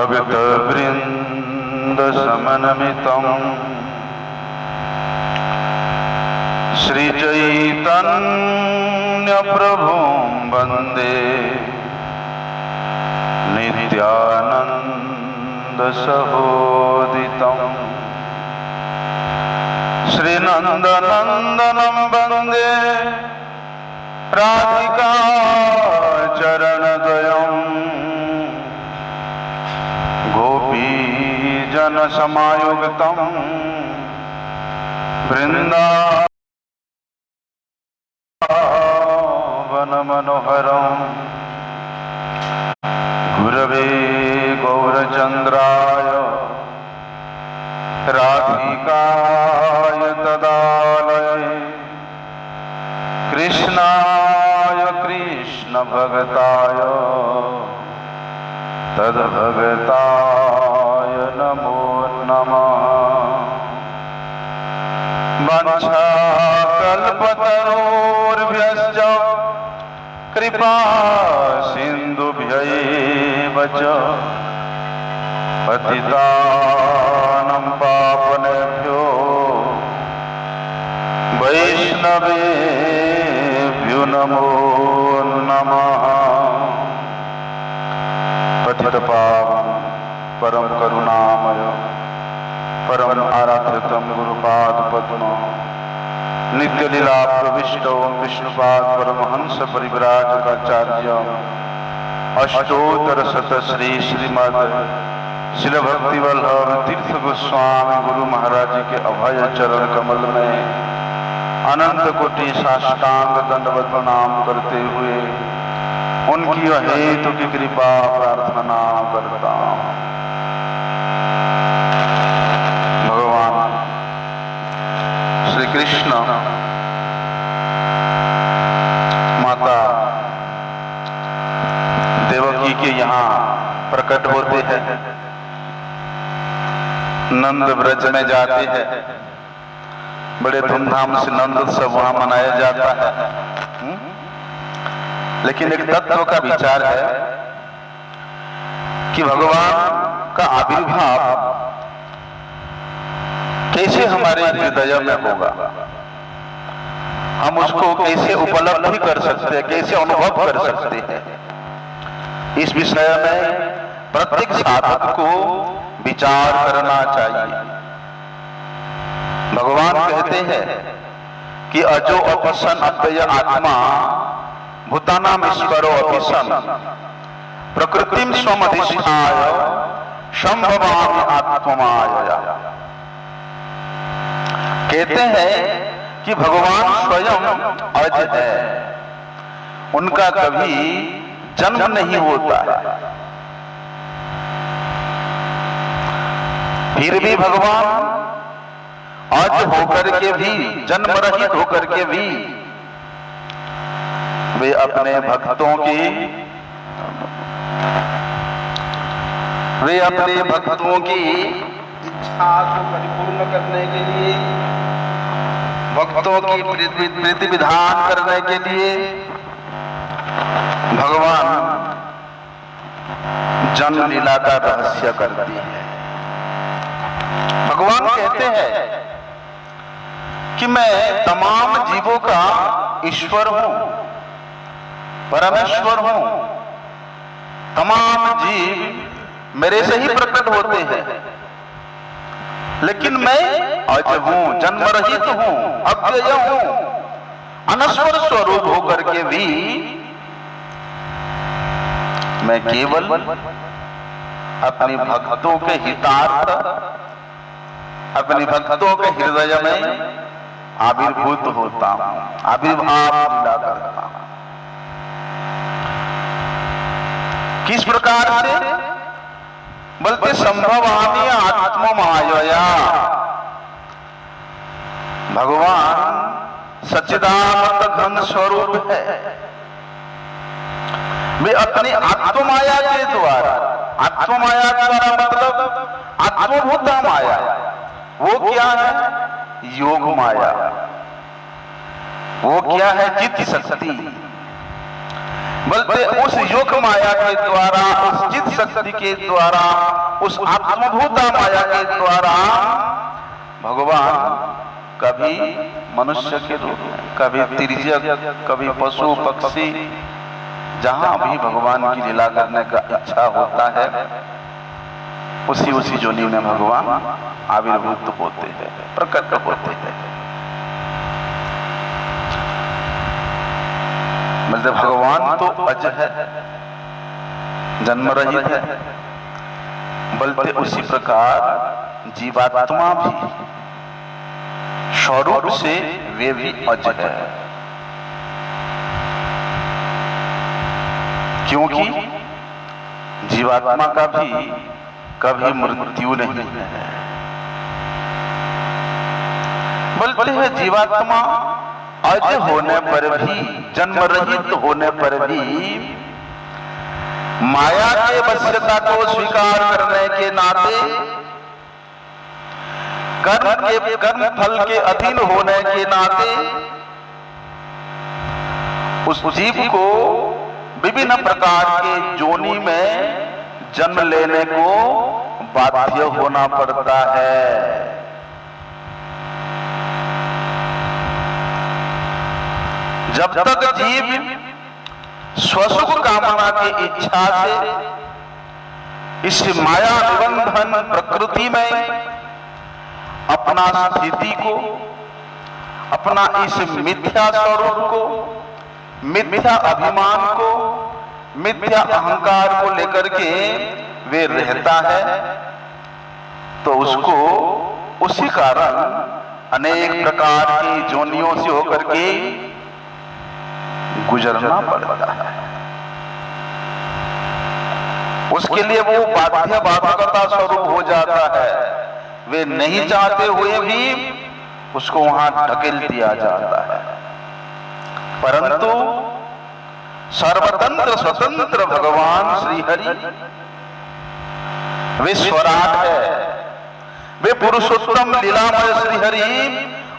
भक्तवृंद समन्वितं श्री चैतन्य प्रभुं वंदे नित्यानंद सहोदितं श्री नंदनंदनं वंदे राधिका चरणद्वयम् गोपीजन समायुक्तं वृंदावनमनोहरं गुरवे गौरचन्द्राय राधिकाय तदालये कृष्णाय कृष्णभगताय तद्भगताय नमो नमः। वंशाकल्पतरोर्भ्यश्च कृपा सिन्धुभ्यैव च पतितानं पावनेभ्यो वैष्णवेभ्यो नमो नमः। पतितपावन परम करुणामय परम आराध्यतम गुरुपाद पद्म नित्य लीला प्रविष्ट विष्णुपाद परमहंस परिव्राजकाचार्य अष्टोत्तर शत श्री श्रीमद शिल भक्ति वल्लभ तीर्थ गोस्वामी गुरु महाराज के अभय चरण कमल में अनंत कोटि साष्टांग दंडवत प्रणाम करते हुए उनकी अहेतु की कृपा प्रार्थना करता हूं। भगवान श्री कृष्ण माता देवकी के यहाँ प्रकट होते हैं, नंद ब्रज में जाते हैं, बड़े धूमधाम से नंद उत्सव वहां मनाया जाता है। लेकिन एक तत्व का विचार है कि भगवान का आविर्भाव कैसे हमारे हृदय में होगा, हम उसको कैसे उपलब्धि कर सकते हैं, कैसे अनुभव कर सकते हैं। इस विषय में प्रत्येक साधक को विचार करना चाहिए। भगवान कहते हैं कि अजो अपिसन अव्यय आत्मा भूतानाम ईश्वरो अपिसन प्रकृतिम स्वमधिष्ठाय संभवामि आत्ममायया। कहते हैं कि भगवान स्वयं अज है, उनका कभी जन्म नहीं होता है, फिर भी भगवान अज होकर के भी, जन्म रहित होकर के भी वे अपने भक्तों की इच्छा को परिपूर्ण करने के लिए, भक्तों की प्रीति विधान करने के लिए भगवान जन्म लीला का रहस्य करती है। भगवान कहते हैं कि मैं तमाम जीवों का ईश्वर हूं, परमेश्वर हूं, तमाम जीव मेरे से ही प्रकट होते हैं, लेकिन मैं अज हूं, जन्म रहित हूं, अव्यय हूं, अनश्वर स्वरूप होकर के भी मैं केवल अपने भक्तों के हितार्थ, अपने भक्तों के हृदय में आविर्भूत होता हूं, आविर्भाव लीला करता हूं। किस प्रकार से बोलते, संभवामि आत्ममायया। भगवान सच्चिदानंद घन स्वरूप है, वे अपनी आत्ममाया के द्वारा, आत्ममाया द्वारा मतलब आत्मभूता माया, वो क्या है? योग माया। वो क्या है? चित्त शक्ति। बोलते उस योग माया के द्वारा, उस चित्त शक्ति के द्वारा, उस आत्मभूता माया के द्वारा भगवान कभी मनुष्य के रूप में, कभी तिर्यक, कभी पशु पक्षी, जहां भी भगवान की लीला करने का इच्छा होता है उसी उसी जोनी में भगवान आविर्भूत होते हैं, प्रकट होते हैं। मतलब भगवान तो अज है, जन्म रहित है, बल्कि उसी प्रकार जीवात्मा भी स्वरूप से वे भी अज है, क्योंकि जीवात्मा का भी कभी मृत्यु नहीं है, बल्कि है जीवात्मा अज होने पर भी, जन्म रहित होने पर भी माया के वश्यता को स्वीकार करने के नाते, कर्म फल के अधीन होने के नाते उस जीव को विभिन्न प्रकार के जोनि में जन्म लेने को बाध्य होना पड़ता है। जब तक जीव स्वसुख कामना की इच्छा से इस माया निबंधन प्रकृति में अपना स्थिति को, अपना इस मिथ्या स्वरूप को, मिथ्या अभिमान को, मिथ्या अहंकार को लेकर के वे रहता है, तो उसको उसी कारण अनेक प्रकार की जोनियों से होकर के गुजरना पड़ता है। उसके लिए वो बाध्य बाधकता स्वरूप हो जाता है, वे नहीं चाहते हुए भी उसको वहां ढकेल दिया जाता है। परंतु सर्वतंत्र स्वतंत्र भगवान श्री हरि वे स्वराट है, वे पुरुषोत्तम लीलामय श्री हरि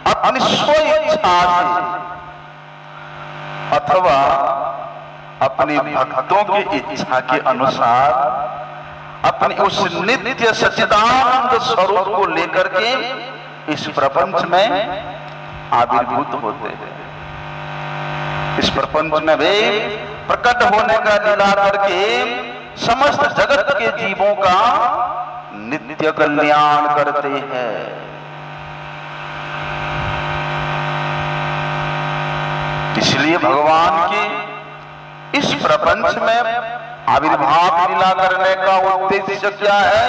अपनी स्व इच्छा से अथवा अपनी भक्तों की इच्छा के अनुसार अपनी उस नित्य सच्चिदानंद स्वरूप को लेकर के इस प्रपंच में आविर्भूत होते हैं। इस प्रपंच में वे प्रकट होने का लीला करके समस्त जगत के जीवों का नित्य कल्याण करते हैं। इसलिए भगवान के इस प्रपंच में आविर्भाव लीला करने का उद्देश्य क्या है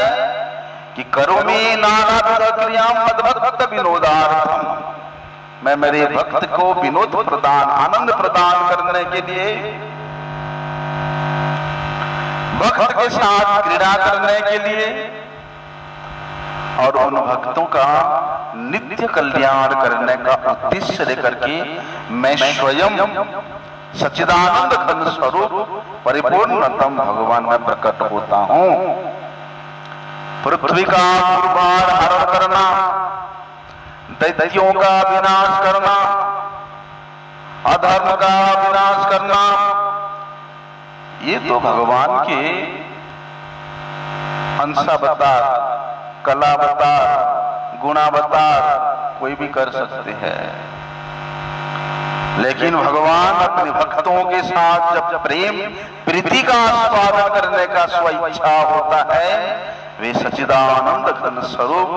कि करोमि नानाविध क्रिया मद्भक्त विनोदार्थम, मैं मेरे भक्त को विनोद प्रदान, आनंद प्रदान करने के लिए, भक्त के साथ क्रीड़ा करने के लिए और उन भक्तों का नित्य कल्याण करने का उद्देश्य लेकर के मैं स्वयं सच्चिदानंद घन स्वरूप परिपूर्णतम भगवान में प्रकट होता हूं। पृथ्वी का दुर्भार हरण करना, दैत्यों का विनाश करना, अधर्म का विनाश करना, ये तो भगवान के अंशावतार, कलावतार, गुणावतार कोई भी कर सकते हैं। लेकिन भगवान अपने भक्तों के साथ जब प्रेम प्रीति का आस्वादन करने का स्वेच्छा होता है, वे सच्चिदानंद घन स्वरूप,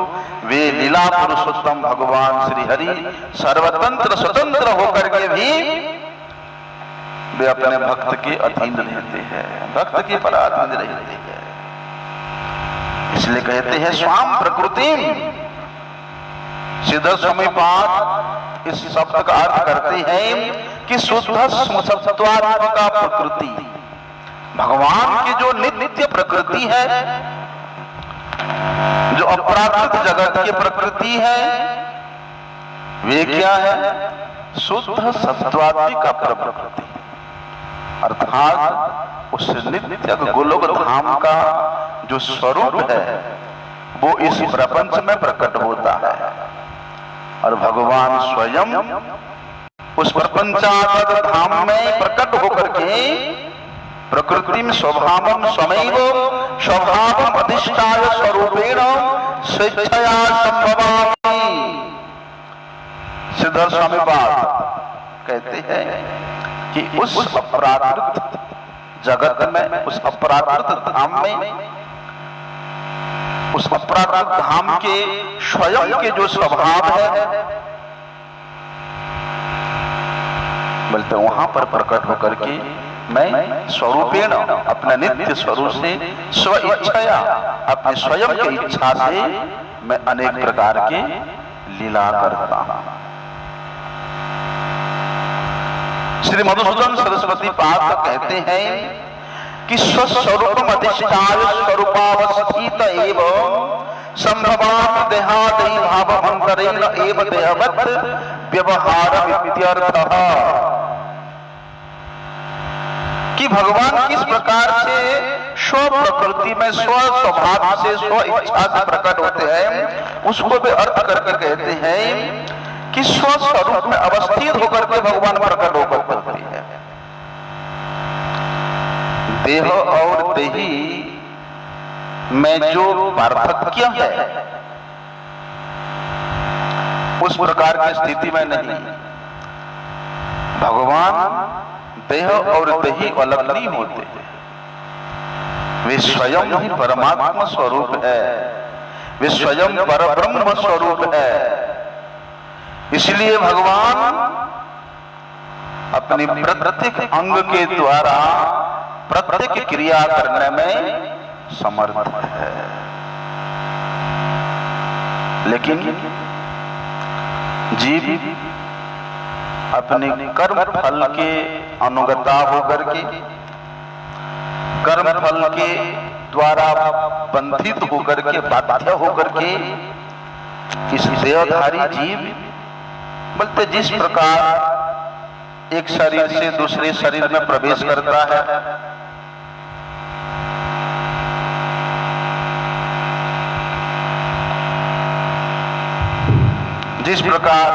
वे लीला पुरुषोत्तम भगवान श्री हरि सर्वतंत्र स्वतंत्र होकर के भी वे अपने भक्त के अधीन रहते हैं, भक्त के पराधीन रहते हैं। इसलिए कहते हैं स्वाम प्रकृति। सिद्ध समीपात इस शब्द का अर्थ करते हैं कि शुद्ध सत्वात्मक प्रकृति, भगवान की जो नित्य प्रकृति है, जो अपराकृत जगत की प्रकृति है, वे क्या है? शुद्ध सत्वात्मिक प्रकृति, अर्थात उस नित्य गोलोक धाम का जो स्वरूप है वो इस प्रपंच में प्रकट होता है। और भगवान स्वयं उस प्रपंचागत धाम में प्रकट होकर के प्रकृतिम स्वभावम स्वमेव स्वभावम अधिष्ठाय स्वरूपेण स्वेच्छया संभवामि। सिद्धर स्वामी बात कहते हैं कि उस अपराकृत जगत में, उस अपराकृत धाम में, उस अपराकृत धाम के स्वयं के जो स्वभाव है, बोलते वहां पर प्रकट होकर के मैं स्वरूपेण अपने नित्य स्वरूप से स्व इच्छया अपने स्वयं की इच्छा से मैं अनेक प्रकार के लीला करता हूं। श्री मधुसूदन सरस्वती पाद कहते हैं कि स्वस्वरूपम अधिष्ठाय स्वरूपावस्थित एव संभवात देहादि भावभंतरेण एव देहवत् व्यवहार इत्यर्थः। कि भगवान किस प्रकार से स्व प्रकृति में स्व स्वभाव से स्व इच्छा से प्रकट होते हैं, उसको भी अर्थ करके कहते हैं कि स्व स्वरूप में अवस्थित होकर के भगवान प्रकट होकर होते हैं। देह और देही में जो पार्थक्य है उस प्रकार की स्थिति में नहीं। भगवान देह और देही अलग नहीं होते, वे स्वयं ही परमात्मा स्वरूप है, वे स्वयं परब्रह्म स्वरूप है। इसलिए भगवान अपनी प्रत्येक अंग के द्वारा प्रत्येक क्रिया करने में समर्थ है। लेकिन जीव अपने कर्म फल के अनुगता होकर के, कर्म फल के द्वारा बंधित होकर के, बाध्य होकर के इस देहधारी जीव बोलते जिस प्रकार एक शरीर से दूसरे शरीर में प्रवेश करता है, जिस प्रकार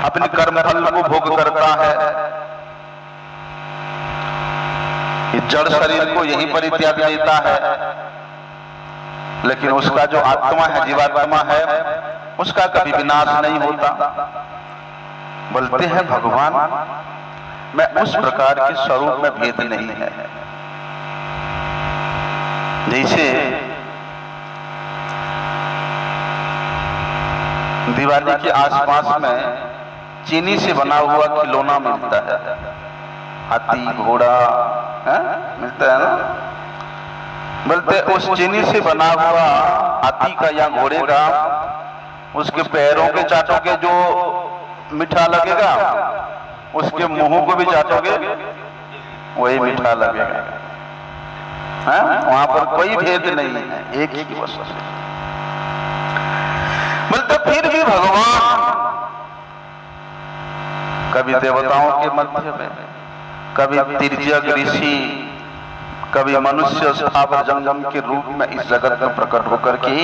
अपने कर्म फल को भोग करता है, इस जड़ शरीर को यहीं पर त्याग देता है, लेकिन उसका जो आत्मा है, जीवात्मा है, उसका कभी विनाश नहीं होता। बोलते हैं भगवान में उस प्रकार के स्वरूप में भेद नहीं है। जैसे दिवाली के आसपास में चीनी से बना हुआ खिलौना मिलता है, हाथी घोड़ा मिलता है ना। बोलते उस चीनी से बना हुआ हाथी का या घोड़े का उसके पैरों के चाटोगे जो मीठा लगेगा, उसके मुंह को भी चाटोगे वही मीठा लगेगा। वहां पर कोई भेद नहीं है, एक ही वस्तु। बोलते फिर भी भगवान कभी देवताओं के मध्य में, कभी तिर्यक ऋषि, कभी मनुष्य स्थावर जंगम के रूप में इस जगत में प्रकट होकर के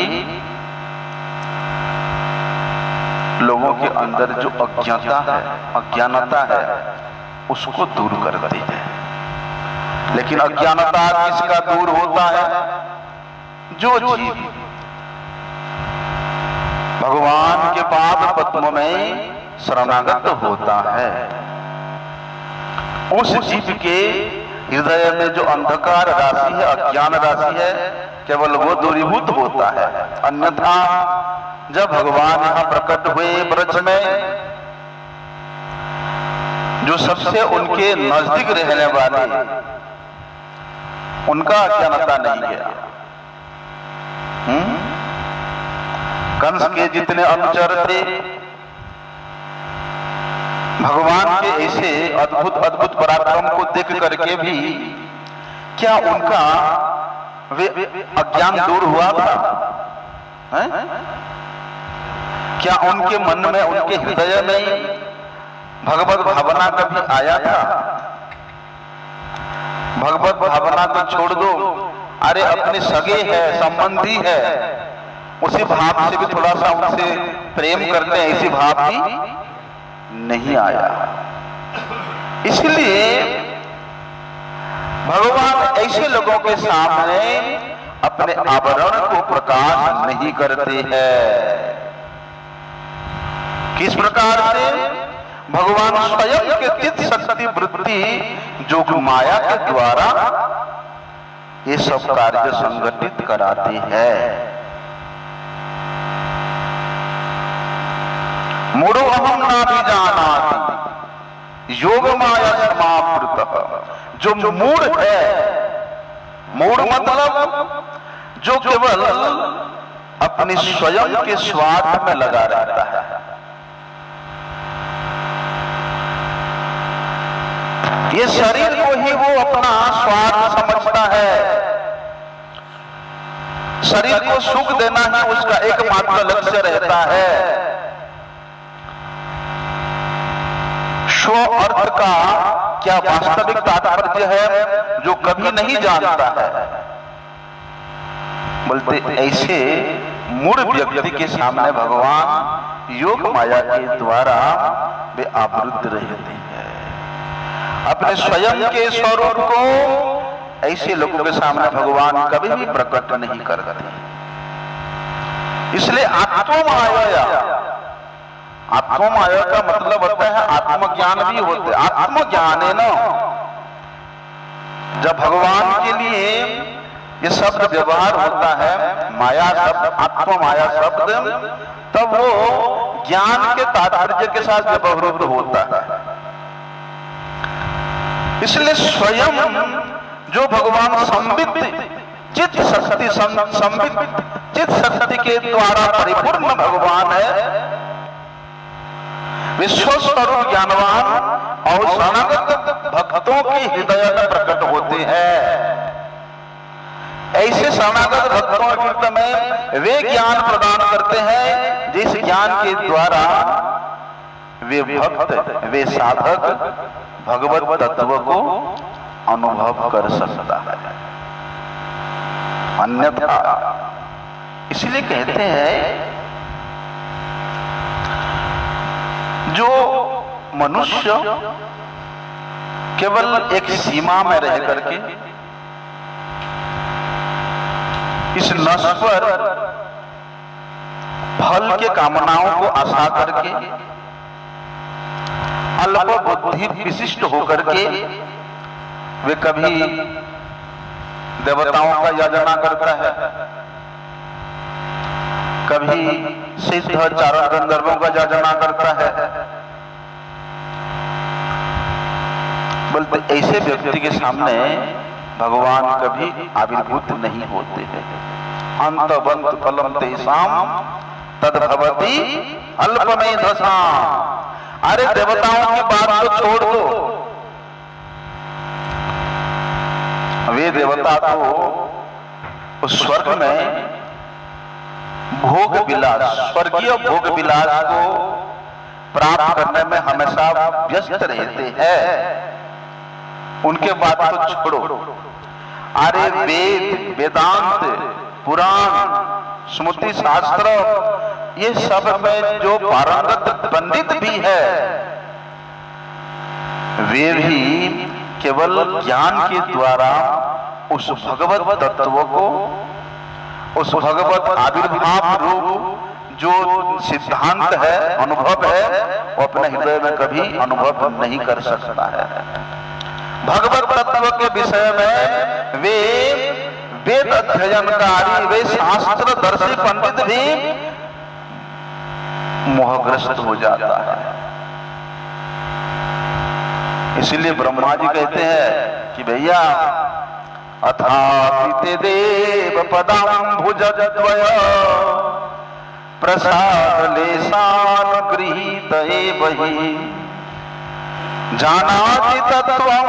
लोगों के अंदर जो अज्ञाता है, अज्ञानता है, उसको दूर करते हैं। लेकिन अज्ञानता किसका दूर होता है? जो जीव भगवान के पाद पद्म में शरणागत होता है, उस जीव के हृदय में जो अंधकार राशि है, अज्ञान राशि है, केवल वो दूरीभूत होता है। अन्यथा जब भगवान यहाँ प्रकट हुए ब्रज में, जो सबसे उनके नजदीक रहने वाले, उनका अज्ञानता नहीं गया। कंस के जितने अनुचर थे, भगवान के ऐसे अद्भुत अद्भुत पराक्रम को देख करके भी क्या उनका वे अज्ञान दूर हुआ था? क्या उनके मन में, उनके हृदय में भगवत भावना कभी आया था? भगवत भावना को छोड़ दो, अरे अपने सगे है, संबंधी है, उसी भाव से भी थोड़ा सा उनसे प्रेम करते हैं, ऐसी भाव भी नहीं आया। इसलिए भगवान ऐसे लोगों के सामने अपने आवरण को प्रकाश नहीं करते हैं। किस प्रकार से? भगवान स्वयं के चित्त शक्ति वृत्ति जो माया के द्वारा ये सब कार्य संगठित कराते हैं। मूढ़ो अहम ना भी जानाति योग माया समावृतः। जो मूढ़ है, मूढ़ मतलब जो केवल अपनी स्वयं के स्वार्थ में लगा रहता है। ये शरीर को ही वो अपना स्वार्थ समझता है। शरीर को सुख देना ही उसका एकमात्र लक्ष्य रहता है। स्व अर्थ का क्या वास्तविक तात्पर्य है जो कभी नहीं जानता है। बोलते ऐसे मूढ़ व्यक्ति के सामने भगवान योग माया के द्वारा वे आवृत्त रहते हैं। अपने स्वयं के स्वरूप को ऐसे लोगों के सामने भगवान कभी भी प्रकट नहीं करते। इसलिए आत्ममाया, आत्ममाया का मतलब होता है आत्मज्ञान भी होते। आत्मज्ञान है ना, जब भगवान के लिए ये शब्द व्यवहार होता है, माया शब्द, आत्ममाया शब्द, तब वो ज्ञान के तात्पर्य के साथ व्यवहार होता है। इसलिए स्वयं जो भगवान संबित चित्त शक्ति, संबित चित्त शक्ति के द्वारा परिपूर्ण भगवान है, विश्व स्वरूप ज्ञानवान और शरणागत भक्तों के हृदय में प्रकट होते हैं। ऐसे शरणागत भक्तों के हृदय में वे ज्ञान प्रदान करते हैं जिस ज्ञान के द्वारा वे भक्त, वे साधक भगवत तत्व को अनुभव कर सकता है। अन्यथा इसलिए कहते हैं जो मनुष्य केवल एक सीमा में रह करके इस नश्वर फल के कामनाओं को आशा करके अल्प बुद्धि विशिष्ट होकर के वे कभी देवताओं का याचना करता है, कभी सिद्ध चारण गंधर्वों का याचना करता है। बोलते ऐसे व्यक्ति के सामने भगवान कभी आविर्भूत नहीं होते हैं। अंतवंत फलम तेषाम तद्भवति अल्पमेधसाम्। अरे देवताओं की बात तो छोड़ दो, वे देवता तो उस स्वर्ग में भोग विलास, स्वर्गीय भोग विलास को प्राप्त करने में हमेशा व्यस्त रहते हैं। उनके बात तो छोड़ो, अरे वेद, वेदांत, पुराण, स्मृति शास्त्र, ये सब में जो पारंगत पंडित भी है, वे भी केवल ज्ञान के द्वारा उस भगवत तत्व को, उस भगवत आविर्भाव रूप जो सिद्धांत है, अनुभव है, वो अपने हृदय में कभी अनुभव नहीं कर सकता है। भगवत तत्व के विषय में वे वेद अध्ययनकारी, वे शास्त्र दर्शी पंडित भी मोहग्रस्त हो जाता है। इसीलिए ब्रह्मा जी कहते हैं कि भैया अथापि देव पदाम्भुजद्वय प्रसाद लेशान गृहीत एवहि जानाति तत्वं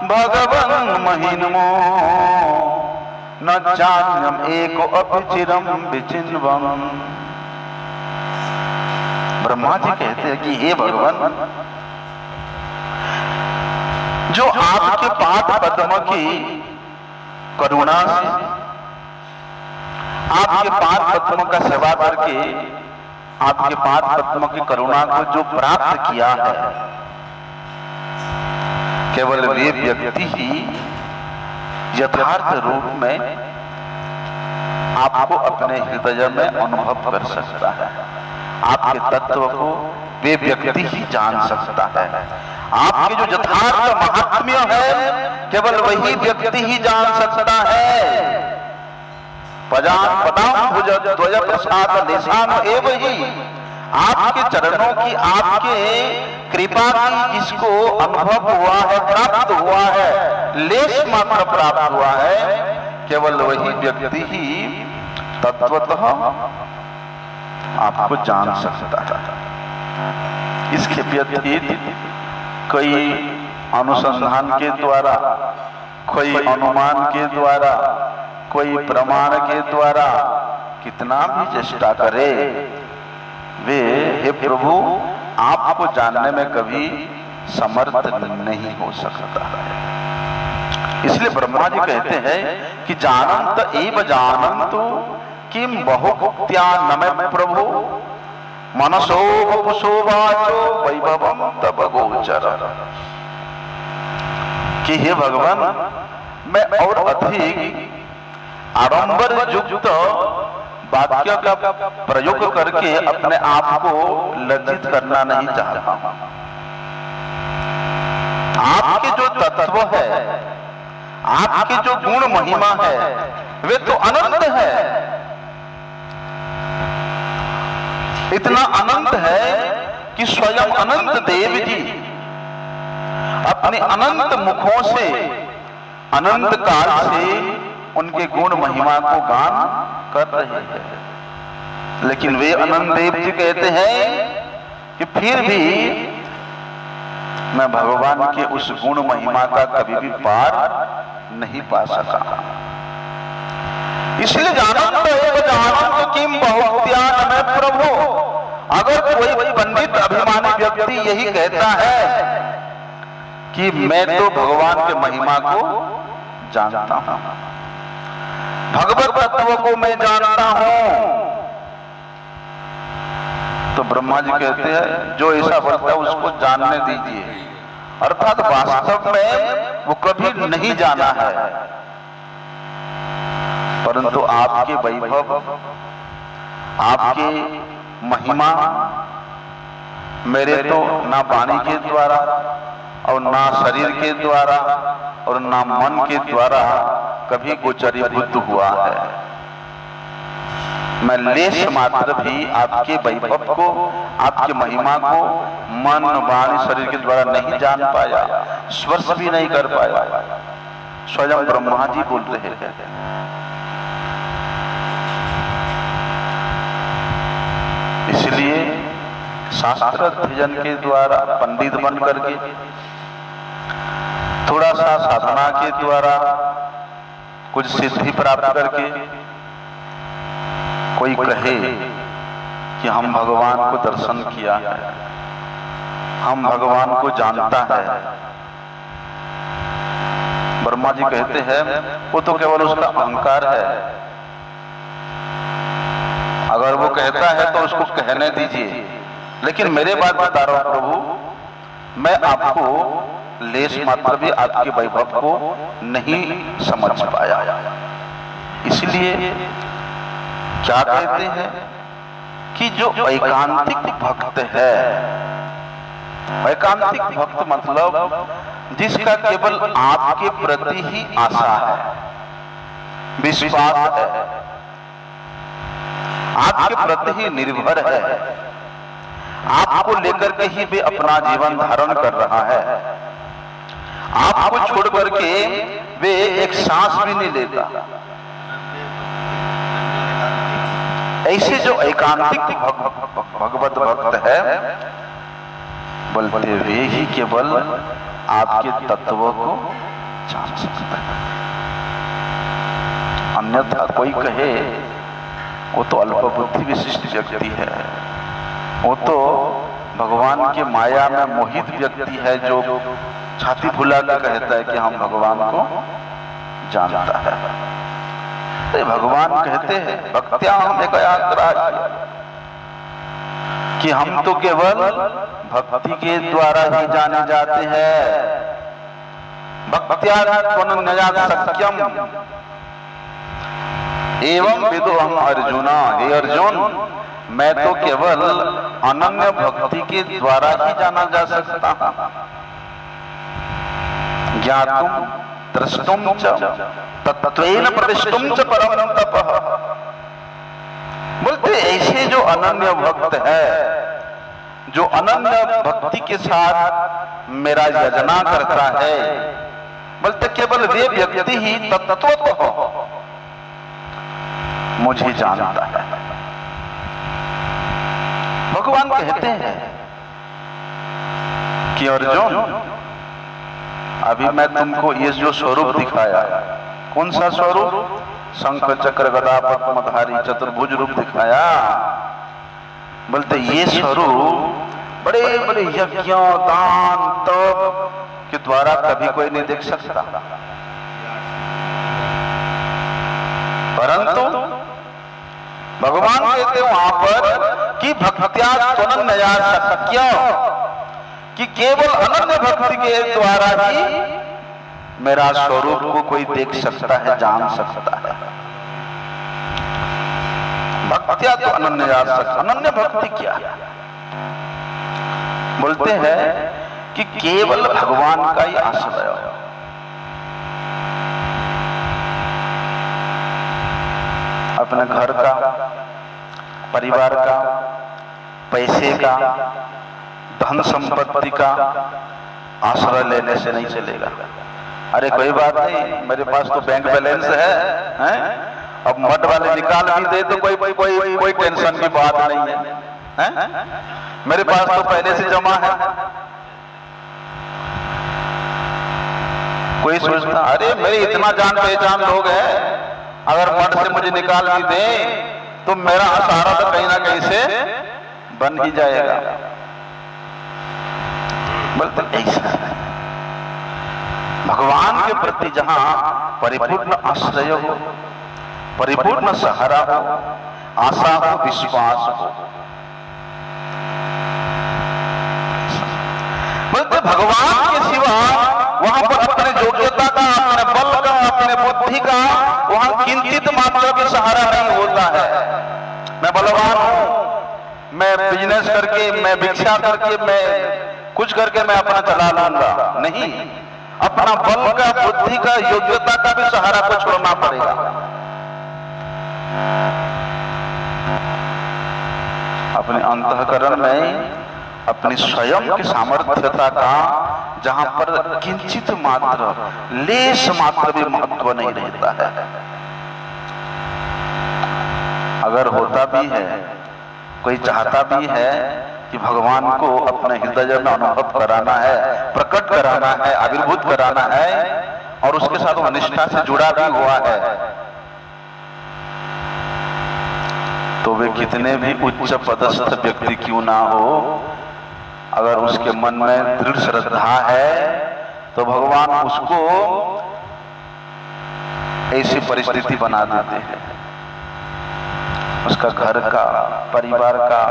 भगवन् महिनमो न चान्यम एको अपि चिरम विचिन्वम्। ब्रह्मा जी कहते हैं कि हे भगवान, जो आपके पाद पद्म की करुणा से, आपके पाद पद्म का सेवा करके आपके पाद पद्म की करुणा को जो प्राप्त किया है, केवल वे व्यक्ति ही यथार्थ रूप में आपको अपने हृदय में अनुभव कर सकता है। आपके तत्व को वे व्यक्ति ही जान सकता है। आपके जो यथार्थ महात्म्य है, केवल वही व्यक्ति ही जान सकता है। पदाम भुज ध्वज प्रसाद निशान एव ही, आपके चरणों की, आपके कृपा की जिसको अनुभव हुआ है, प्राप्त हुआ है, लेश मात्र प्राप्त हुआ है, केवल वही व्यक्ति ही तत्वतः आपको जान सकता है। इसके व्यतीत कोई अनुसंधान के द्वारा, कोई अनुमान के द्वारा, कोई प्रमाण के द्वारा कितना भी चेष्टा करे, वे हे प्रभु आपको जानने में कभी समर्थ नहीं हो सकता है। इसलिए ब्रह्मा जी कहते हैं कि जानंत एव जानंतु किम बहुभुक्त्या नमे प्रभु मनसो वपुषो वाचो वैभवम तब गोचर। कि हे भगवान, मैं और अधिक आडंबर युक्त वाक्य का प्रयोग करके अपने आप को लज्जित करना नहीं चाहता हूं। आपके जो तत्व है, आपके जो गुण महिमा है, वे तो अनंत है। इतना अनंत है कि स्वयं अनंत देव जी अपने अनंत मुखों से, अनंत काल से उनके गुण महिमा को गान कर रहे हैं। लेकिन वे अनंत देव जी कहते हैं कि फिर भी मैं भगवान के उस गुण महिमा का कभी भी पार नहीं पा सका। इसलिए जानंत एव जानंत किम बहुभुक्त्या नमे प्रभु। अगर कोई पंडित अभिमानी व्यक्ति यही कहता है कि मैं तो भगवान के महिमा को जानता हूं, भगवत तत्व को मैं जानता हूं, तो ब्रह्मा जी कहते हैं जो ऐसा बोलता है उसको जानने दीजिए। अर्थात वास्तव में वो कभी नहीं जाना है, परंतु आपके वैभव, आपके महिमा मेरे तो ना वाणी के द्वारा और ना शरीर के द्वारा और ना मन के द्वारा कभी गोचरीभूत हुआ है। मैं लेश मात्र भी आपके वैभव को, आपके महिमा को मन, वाणी, शरीर के द्वारा नहीं जान पाया, स्पर्श भी नहीं कर पाया। स्वयं ब्रह्मा जी बोल रहे हैं। इसलिए शास्त्र अध्ययन के द्वारा पंडित बन करके, थोड़ा सा साधना के द्वारा कुछ सिद्धि प्राप्त करके कोई कहे कि हम भगवान को दर्शन किया है, हम भगवान को जानता है, ब्रह्मा जी कहते हैं वो तो केवल उसका अहंकार है। अगर वो कहता है तो उसको कहने दीजिए, लेकिन मेरे बात बता रहा हूं प्रभु, मैं आपको लेश मात्र भी आपके वैभव को नहीं समझ पाया। इसलिए क्या कहते हैं कि जो एकांतिक भक्त है, एकांतिक भक्त मतलब जिसका केवल आपके प्रति ही आशा है, विश्वास है, आपके प्रति ही निर्भर है, आपको लेकर के ही वे अपना जीवन धारण कर रहा है, आपको छोड़ करके वे एक सांस भी नहीं लेता। ऐसे जो एकांतिक भगवत भक्त है, बोलते वे ही केवल आपके तत्व को जान सकता है। अन्यथा कोई कहे वो तो अल्प बुद्धि विशिष्ट व्यक्ति है, वो तो भगवान के माया में मोहित व्यक्ति है, जो छाती फुला के कहता है कि हम भगवान को जानता है। तो भगवान कहते हैं भक्त्या हम कि हम तो केवल भक्ति के द्वारा ही जाने जाते हैं। भक्त्या त्वनन्या सख्यम एवं विदो हम अर्जुना। हे अर्जुन, मैं तो केवल अनन्य भक्ति के द्वारा ही जाना जा सकता हूं। ज्ञातुम द्रष्टुम च तत्त्वेन प्रविष्टुम च परम तपः। बोलते ऐसे जो अनन्य भक्त है, जो अनन्य भक्ति के साथ मेरा यजना करता है, बोलते केवल वे व्यक्ति ही तत्वतः मुझे जानता है। भगवान कहते हैं कि अर्जुन, अभी मैं तुमको ये जो स्वरूप दिखाया, कौन सा स्वरूप? शंख चक्र गदा पद्मधारी चतुर्भुज रूप दिखाया। बोलते ये स्वरूप बड़े बड़े यज्ञ दान तप के द्वारा कभी कोई नहीं देख सकता, परंतु भगवान कहते वहां पर कि भक्त्या त्वनन्या सख्य, कि केवल अनन्य भक्ति के द्वारा ही मेरा स्वरूप को कोई देख सकता है, जान सकता है। भक्त्या तो अनन्या सख्य। अनन्य भक्ति क्या है? बोलते हैं कि केवल भगवान का ही आश्रय हो। अपने घर का, परिवार का, पैसे का, धन संपत्ति का आश्रय लेने से नहीं चलेगा। अरे कोई बात नहीं, मेरे पास तो बैंक बैलेंस है, अब मठ वाले निकाल भी दे तो कोई टेंशन की बात नहीं है, मेरे पास तो पहले से जमा है। कोई सोचता अरे मेरे इतना जान पहचान लोग हैं, अगर मठ से मुझे निकाल भी दे तो मेरा सहारा तो कहीं ना कहीं से बन ही जाएगा। बोलते ऐसा भगवान के प्रति जहां परिपूर्ण आश्रय हो, परिपूर्ण सहारा हो, आशा हो, विश्वास हो, बोलते भगवान के सिवा वहां पर अपने योग्यता का, अपने बल का, अपने बुद्धि का वहां किंचित मात्रा भी सहारा नहीं होता है। मैं बलवान हूं, मैं बिजनेस करके, मैं भिक्षा करके, मैं कुछ करके मैं अपना चला लूंगा, नहीं, अपना बल का, बुद्धि का, योग्यता का भी सहारा को छोड़ना पड़ेगा। अपने अंतःकरण में अपनी स्वयं की सामर्थ्यता का जहां पर किंचित मात्र, लेश मात्र भी महत्व नहीं रहता है। अगर होता भी है, कोई चाहता भी है कि भगवान को अपने हृदय में अनुभव कराना है, प्रकट कराना है, आविर्भूत कराना है, और उसके साथ वो निष्ठा से जुड़ा भी हुआ है, तो वे कितने भी उच्च पदस्थ व्यक्ति क्यों ना हो, अगर उसके मन में दृढ़ श्रद्धा है तो भगवान उसको ऐसी परिस्थिति बना देते हैं, उसका घर का, परिवार का,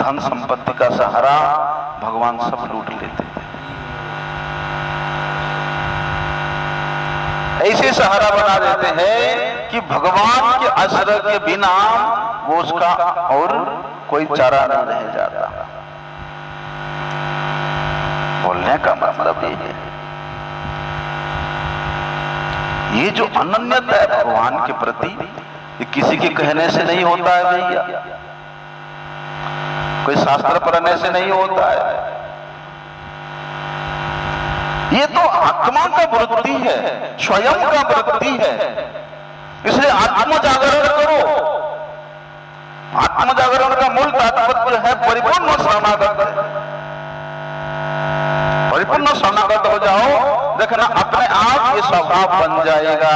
धन संपत्ति का सहारा भगवान सब लूट लेते हैं। ऐसे सहारा बना देते हैं कि भगवान के आश्रय के बिना वो उसका और कोई चारा नहीं रह जाता। बोलने का मतलब ये है, ये जो अनन्यता है भगवान के प्रति, ये किसी के कहने से नहीं होता है भैया, कोई शास्त्र पढ़ने से नहीं होता है, ये तो आत्मा का वृत्ति है, स्वयं का वृत्ति है। इसलिए आत्म जागरण करो। आत्म जागरण का मूल तात्पर्य है परिपूर्ण शरणागत। परिपूर्ण शरणागत हो जाओ, देखना अपने आप ये स्वभाव बन जाएगा।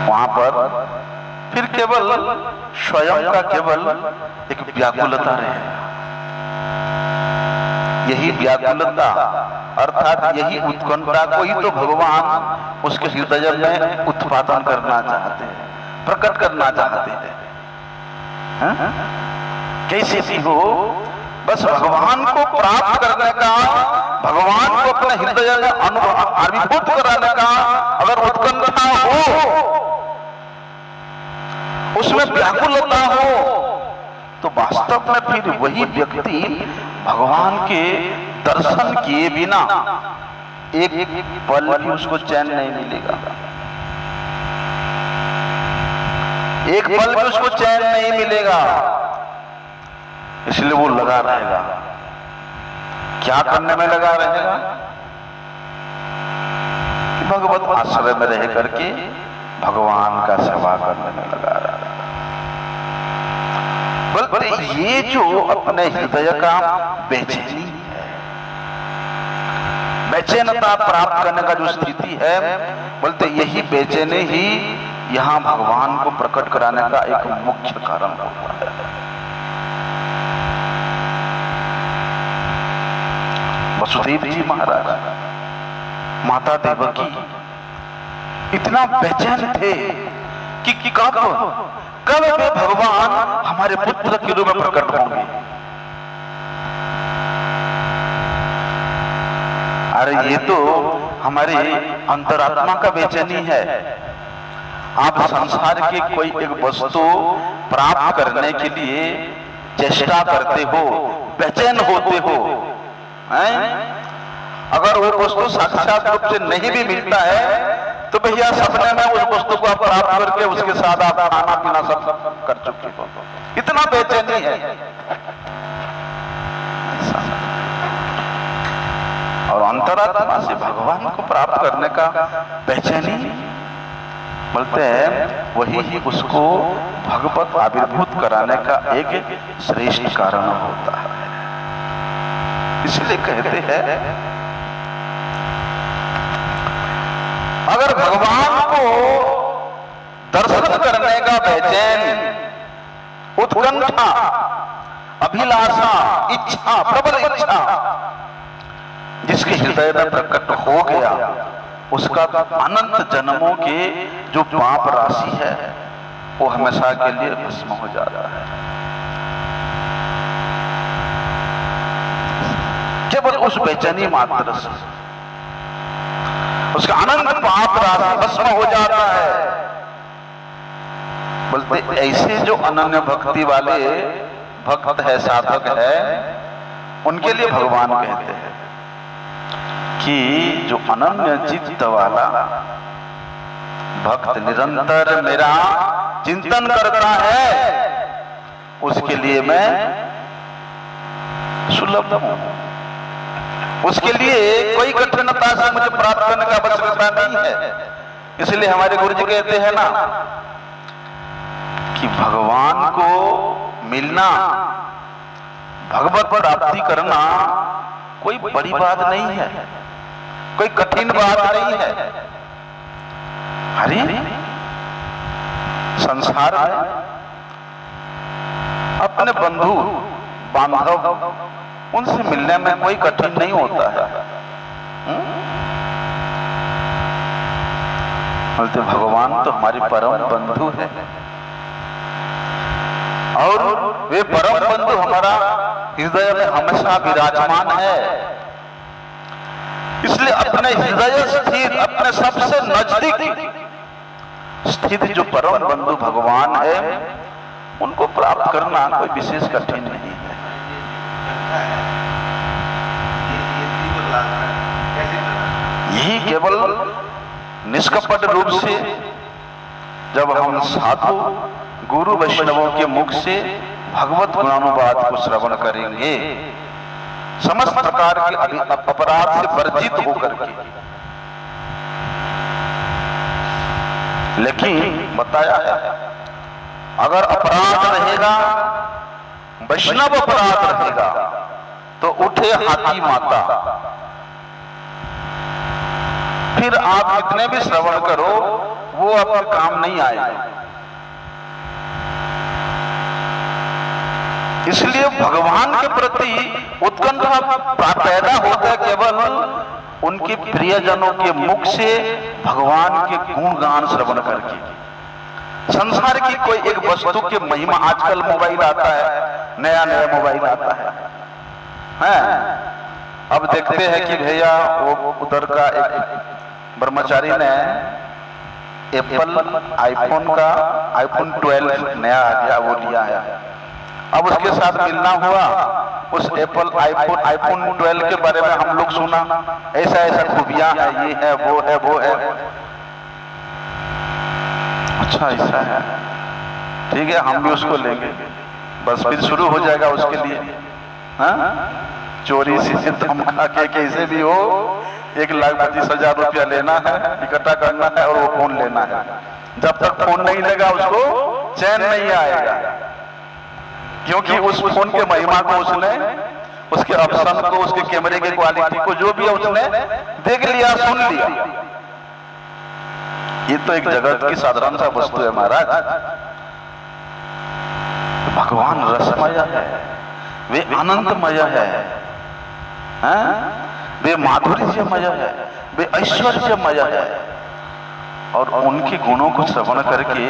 वहां पर फिर केवल स्वयं का केवल एक व्याकुलता रहेगा। यही व्याकुलता अर्थात यही उत्कंठा को ही तो भगवान उसके हृदय में उत्पादन करना चाहते हैं, प्रकट करना चाहते हैं। कैसी भी हो, बस भगवान को प्राप्त करने का, भगवान को अपने हृदय में अनुभूत कराने का अगर उत्कंठा हो, उसमें व्याकुलता हो, तो वास्तव में फिर वही व्यक्ति भगवान के दर्शन किए बिना एक पल भी उसको चैन नहीं मिलेगा, एक पल भी उसको चैन नहीं मिलेगा। इसलिए वो लगा रहेगा। क्या करने में लगा रहेगा? कि भगवत आश्रय में रह करके भगवान का सेवा करने में लगा रहेगा। बोलते ये जो अपने हृदय का बेचैनी है, बेचैनता प्राप्त करने का जो स्थिति है, बोलते यही बेचैनी ही यहां भगवान को प्रकट कराने का एक मुख्य कारण होता है। वसुदेव जी महाराज, माता देवकी इतना बेचैन थे कि कब वे भगवान हमारे पुत्र के रूप में प्रकट होंगे। अरे ये तो हमारे अंतरात्मा का बेचैनी है। आप संसार के कोई एक वस्तु प्राप्त करने के लिए चेष्टा करते हो, बेचैन होते हो, अगर वो वस्तु साक्षात रूप से नहीं भी मिलता है तो भैया सपने में उस वस्तु को आप प्राप्त करके उसके साथ आप खाना पीना सब कर चुके हो। इतना बेचैनी है। और अंतरात्मा से भगवान को प्राप्त करने का बेचैनी, बोलते हैं वही ही उसको भगवत आविर्भूत कराने का एक श्रेष्ठ कारण होता है। इसलिए कहते हैं अगर भगवान को दर्शन करने का बेचैन, उत्कंठा, अभिलाषा, इच्छा, प्रबल इच्छा जिसके हृदय में प्रकट हो गया, उसका अनंत जन्मों के जो पाप राशि है वो हमेशा के लिए भस्म हो जाता है। केवल उस बेचैनी मात्र से उसका अनंत पाप राशि भस्म हो जाता है। बोलते ऐसे जो अनन्य भक्ति वाले भक्त है, साधक है, उनके लिए भगवान कहते हैं कि जो अनन्य चित्त वाला भक्त निरंतर मेरा चिंतन करता है, उसके लिए मैं सुलभ हूं। उसके लिए कोई कठिनता से मुझे प्राप्त करने का आवश्यकता नहीं है। इसलिए हमारे गुरु जी कहते हैं ना कि भगवान को मिलना, भगवत प्राप्ति करना कोई बड़ी बात नहीं है, कोई कठिन बात नहीं है। अरे संसार में अपने बंधु बांधव उनसे मिलने में कोई कठिन नहीं होता है। बोलते भगवान तो हमारे परम बंधु है और वे परम बंधु हमारा हृदय में हमेशा विराजमान है। इसलिए अपने हृदय स्थित, अपने सबसे नजदीक स्थित जो परम बंधु भगवान है, उनको प्राप्त करना कोई विशेष कठिन नहीं है। यही केवल निष्कपट रूप से जब हम साधु गुरु वैष्णवों के मुख से भगवत गुणानुवाद को श्रवण करेंगे, समस्त प्रकार के अपराध से वर्जित होकर के। लेकिन बताया है अगर अपराध रहेगा, वैष्णव अपराध रहेगा, तो उठे हाथी माता, फिर आप कितने भी श्रवण करो वो आपके काम नहीं आएगा। इसलिए भगवान के प्रति उत्कंठा पैदा होता है केवल उनके प्रियजनों के मुख से भगवान के गुणगान श्रवण करके। संसार की कोई एक वस्तु की महिमा, आजकल मोबाइल आता है, नया नया मोबाइल आता है। अब देखते हैं कि भैया वो उधर का एक ब्रह्मचारी ने एप्पल आईफोन का आईफोन 12 नया आ गया, वो लिया है। अब उसके साथ मिलना हुआ, उस एप्पल आईफोन 12 के बारे में हम लोग सुना, ऐसा ऐसा खूबियां है, ये है वो है वो है। अच्छा ऐसा है, ठीक है, हम भी उसको लेंगे। बस फिर शुरू हो जाएगा उसके लिए, हाँ, चोरी से धमका के कैसे भी हो 1,25,000 रुपया लेना है, इकट्ठा करना है और वो फोन लेना है। जब तक फोन नहीं लेगा उसको चैन नहीं आएगा, क्योंकि उस फोन के महिमा को उसने, उसके ऑप्शन को, उसके कैमरे की क्वालिटी को, जो भी उसने देख लिया, सुन लिया। ये तो एक जगत की साधारण सा वस्तु है महाराज। भगवान रसमय है, वे आनंदमय है, वे माधुर्यमय है, वे ऐश्वर्यमय है। और उनके गुणों को श्रवण करके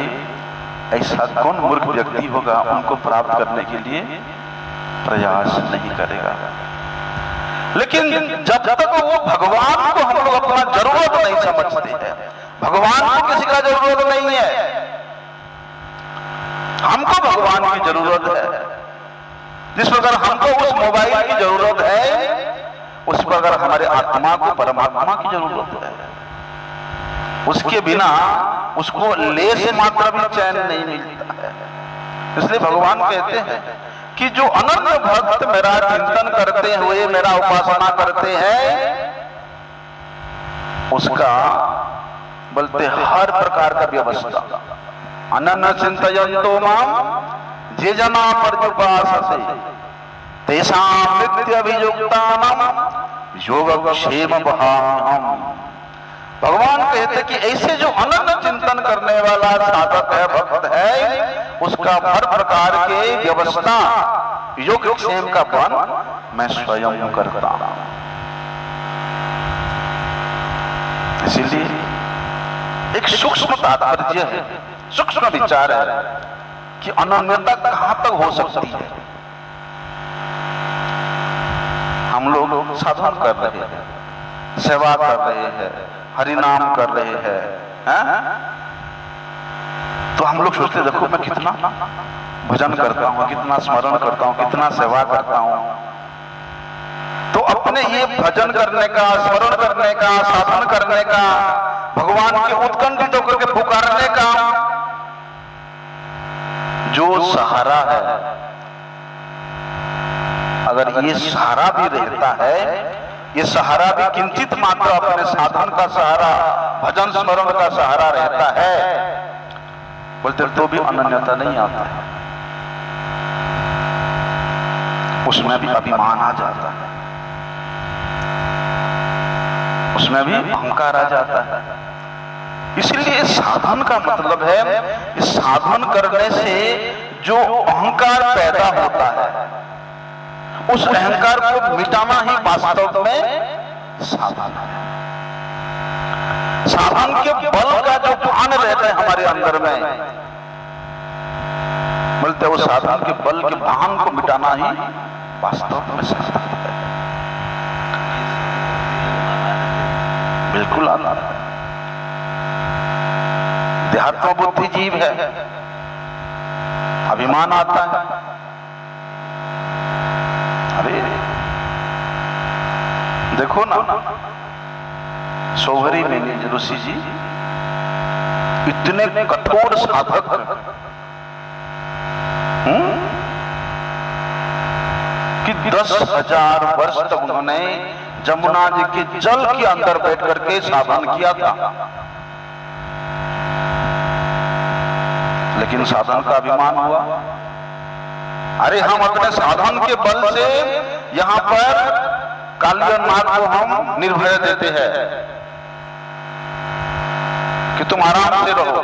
ऐसा कौन मूर्ख व्यक्ति होगा उनको प्राप्त करने के लिए प्रयास नहीं करेगा। लेकिन जब तक वो भगवान को हम लोग अपना जरूरत नहीं समझते हैं, भगवान को किसी का जरूरत नहीं है, हमको भगवान की जरूरत है। जिस प्रकार हमको उस मोबाइल की जरूरत है, उस प्रकार हमारे आत्मा को परमात्मा की जरूरत है। उसके बिना उसको लेस मात्रा भी चैन नहीं मिलता है। इसलिए भगवान कहते हैं कि जो अनन्य भक्त मेरा चिंतन करते हुए मेरा उपासना करते हैं, उसका बोलते हर प्रकार का व्यवस्था, अनन्य चिंतयन्तो माम जे जना पर्युपासते तेषां नित्यभियुक्तानां योगक्षेम वहाम्यहम्। भगवान कहते कि ऐसे जो अनन्य चिंतन करने वाला साधक है, भक्त है, उसका हर प्रकार के व्यवस्था, योगक्षेम का वन मैं स्वयं करता हूं। इसीलिए एक सूक्ष्म तात्पर्य है, सूक्ष्म विचार है कि अनन्यता कहां तक हो सकती है। हम लोग साधन कर रहे हैं, सेवा कर रहे हैं, हरिनाम कर रहे हैं, तो हम लोग सोचते देखो मैं कितना भजन करता हूं, कितना स्मरण करता हूं, कितना सेवा करता हूं। तो अपने ये भजन करने का, स्मरण करने का, साधन करने का, भगवान के उत्कंठित होकर के पुकारने का जो सहारा है, अगर ये सहारा भी रहता है, ये सहारा भी किंचित मात्र अपने साधन का सहारा, भजन स्मरण का सहारा रहता है, बोलते तो भी अनन्यता नहीं आता है, उसमें भी अभिमान आ जाता है, उसमें भी अहंकार आ जाता है। इसलिए साधन का मतलब है, इस साधन करने से जो अहंकार पैदा होता है, उस अहंकार को मिटाना ही वास्तव में साधन है। साधन के बल का जो भान रहता है हमारे अंदर में, बोलते वो साधन के बल के भान को मिटाना ही वास्तव में साधन है। बिल्कुल आता है। देहात्म बुद्धि जीव है, अभिमान आता है। अरे देखो ना, सौभरी में ऋषि जी इतने कठोर साधक, कि 10,000 वर्ष तक उन्होंने जमुना जी के जल के अंदर बैठ करके साधन किया था, लेकिन साधन का अभिमान हुआ। अरे हम अपने साधन के बल से यहाँ पर कालियानाथ को हम निर्भय देते हैं कि तुम आराम से रहो,